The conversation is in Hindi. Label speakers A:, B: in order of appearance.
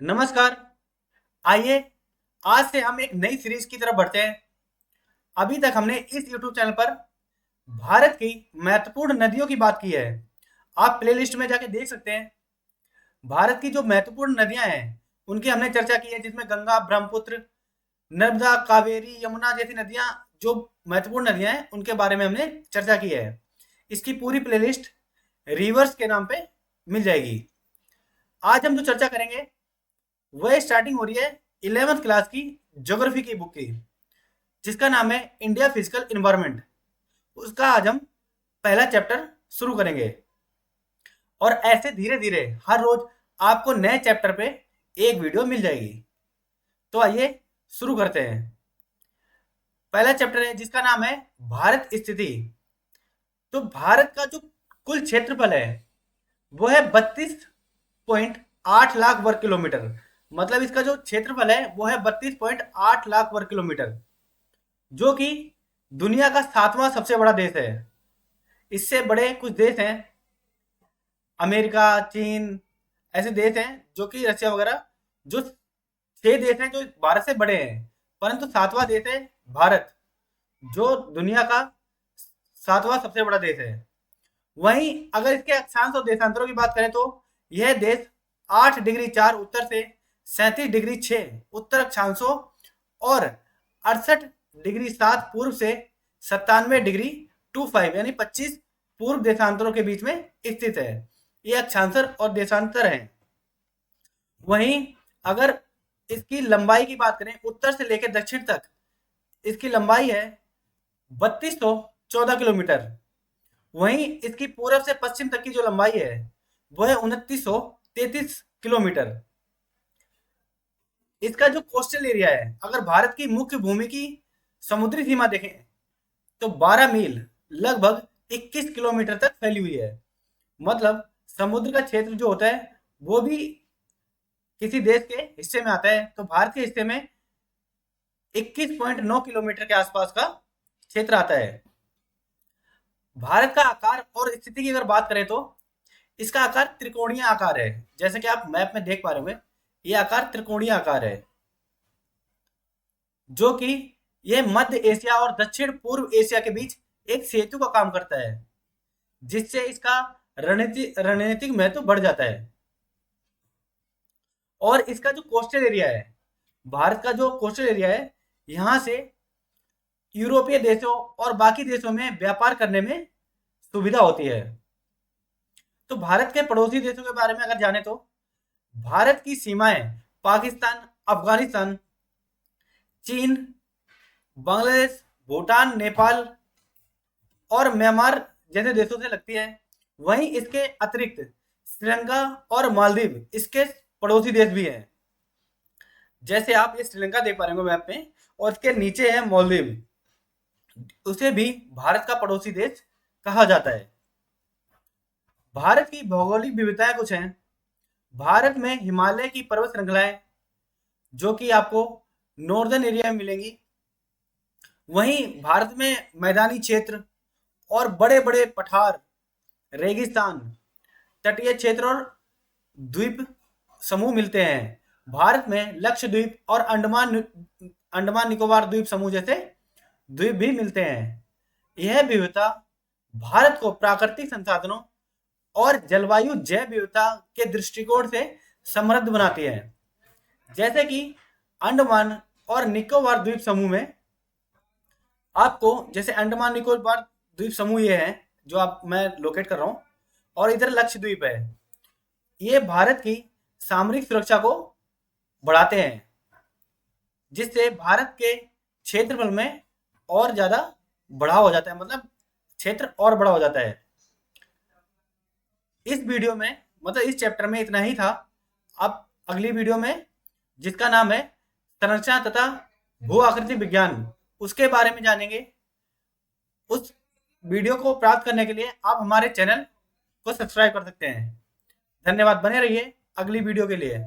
A: नमस्कार। आइए आज से हम एक नई सीरीज की तरफ बढ़ते हैं। अभी तक हमने इस YouTube चैनल पर भारत की महत्वपूर्ण नदियों की बात की है। आप प्लेलिस्ट में जाके देख सकते हैं। भारत की जो महत्वपूर्ण नदियां हैं उनकी हमने चर्चा की है, जिसमें गंगा, ब्रह्मपुत्र, नर्मदा, कावेरी, यमुना जैसी नदियां, जो महत्वपूर्ण नदियां हैं उनके बारे में हमने चर्चा की है। इसकी पूरी प्लेलिस्ट रिवर्स के नाम पे मिल जाएगी। आज हम जो चर्चा करेंगे वह स्टार्टिंग हो रही है 11th क्लास की ज्योग्राफी की बुक की, जिसका नाम है इंडिया फिजिकल इन्वायरमेंट। उसका आज हम पहला चैप्टर शुरू करेंगे और ऐसे धीरे धीरे हर रोज आपको नए चैप्टर पे एक वीडियो मिल जाएगी। तो आइए शुरू करते हैं। पहला चैप्टर है जिसका नाम है भारत स्थिति। तो भारत का जो कुल क्षेत्रफल है वो है 32.8 लाख वर्ग किलोमीटर। मतलब इसका जो क्षेत्रफल है वो है 32.8 लाख वर्ग किलोमीटर, जो कि दुनिया का 7वां सबसे बड़ा देश है। इससे बड़े कुछ देश हैं, अमेरिका, चीन, ऐसे देश हैं जो कि रशिया वगैरह, जो 6 देश हैं जो भारत से बड़े हैं, परंतु 7वां देश है भारत, जो दुनिया का 7वां सबसे बड़ा देश है। वहीं अगर इसके अक्षांश और देशांतरों की बात करें तो यह देश 8 डिग्री 4 उत्तर से 37 डिग्री 6 उत्तर अक्षांशों और 68 डिग्री 7 पूर्व से 97 डिग्री 25 यानी 25 पूर्व देशांतरों के बीच में स्थित है। ये अक्षांतर और देशांतर हैं। वहीं अगर इसकी लंबाई की बात करें उत्तर से लेकर दक्षिण तक, इसकी लंबाई है 3214 किलोमीटर। वहीं इसकी पूर्व से पश्चिम तक की जो लंबाई है वो है 2933 किलोमीटर। इसका जो कोस्टल एरिया है, अगर भारत की मुख्य भूमि की समुद्री सीमा देखें तो 12 मील लगभग 21 किलोमीटर तक फैली हुई है। मतलब समुद्र का क्षेत्र जो होता है वो भी किसी देश के हिस्से में आता है, तो भारत के हिस्से में 21.9 किलोमीटर के आसपास का क्षेत्र आता है। भारत का आकार और स्थिति की अगर बात करें तो इसका आकार त्रिकोणीय आकार है। जैसे कि आप मैप में देख पा रहे होंगे, ये आकार त्रिकोणीय आकार है, जो कि यह मध्य एशिया और दक्षिण पूर्व एशिया के बीच एक सेतु का काम करता है, जिससे इसका रणनीतिक महत्व बढ़ जाता है। और इसका जो कोस्टल एरिया है, भारत का जो कोस्टल एरिया है, यहाँ से यूरोपीय देशों और बाकी देशों में व्यापार करने में सुविधा होती है। तो भारत के पड़ोसी देशों के बारे में अगर जाने तो भारत की सीमाएं पाकिस्तान, अफगानिस्तान, चीन, बांग्लादेश, भूटान, नेपाल और म्यांमार जैसे देशों से लगती है। वहीं इसके अतिरिक्त श्रीलंका और मालदीव इसके पड़ोसी देश भी हैं। जैसे आप ये श्रीलंका देख पा रहे होंगे मैप में, और इसके नीचे है मालदीव, उसे भी भारत का पड़ोसी देश कहा जाता है। भारत की भौगोलिक विविधताएं कुछ हैं। भारत में हिमालय की पर्वत श्रृंखलाएं जो कि आपको नॉर्दर्न एरिया में मिलेंगी। वहीं भारत में मैदानी क्षेत्र और बड़े बड़े पठार, रेगिस्तान, तटीय क्षेत्र और द्वीप समूह मिलते हैं। भारत में लक्षद्वीप और अंडमान निकोबार द्वीप समूह जैसे द्वीप भी मिलते हैं। यह विविधता भारत को प्राकृतिक संसाधनों और जलवायु जैव विविधता के दृष्टिकोण से समृद्ध बनाती है। जैसे कि अंडमान और निकोबार द्वीप समूह में आपको, जैसे अंडमान निकोबार द्वीप समूह ये है जो आप मैं लोकेट कर रहा हूँ, और इधर लक्षद्वीप है, ये भारत की सामरिक सुरक्षा को बढ़ाते हैं, जिससे भारत के क्षेत्रफल में और ज्यादा बढ़ाव हो जाता है, मतलब क्षेत्र और बड़ा हो जाता है। इस वीडियो में, मतलब इस चैप्टर में इतना ही था। अब अगली वीडियो में, जिसका नाम है संरचना तथा भू आकृति विज्ञान, उसके बारे में जानेंगे। उस वीडियो को प्राप्त करने के लिए आप हमारे चैनल को सब्सक्राइब कर सकते हैं। धन्यवाद, बने रहिए अगली वीडियो के लिए।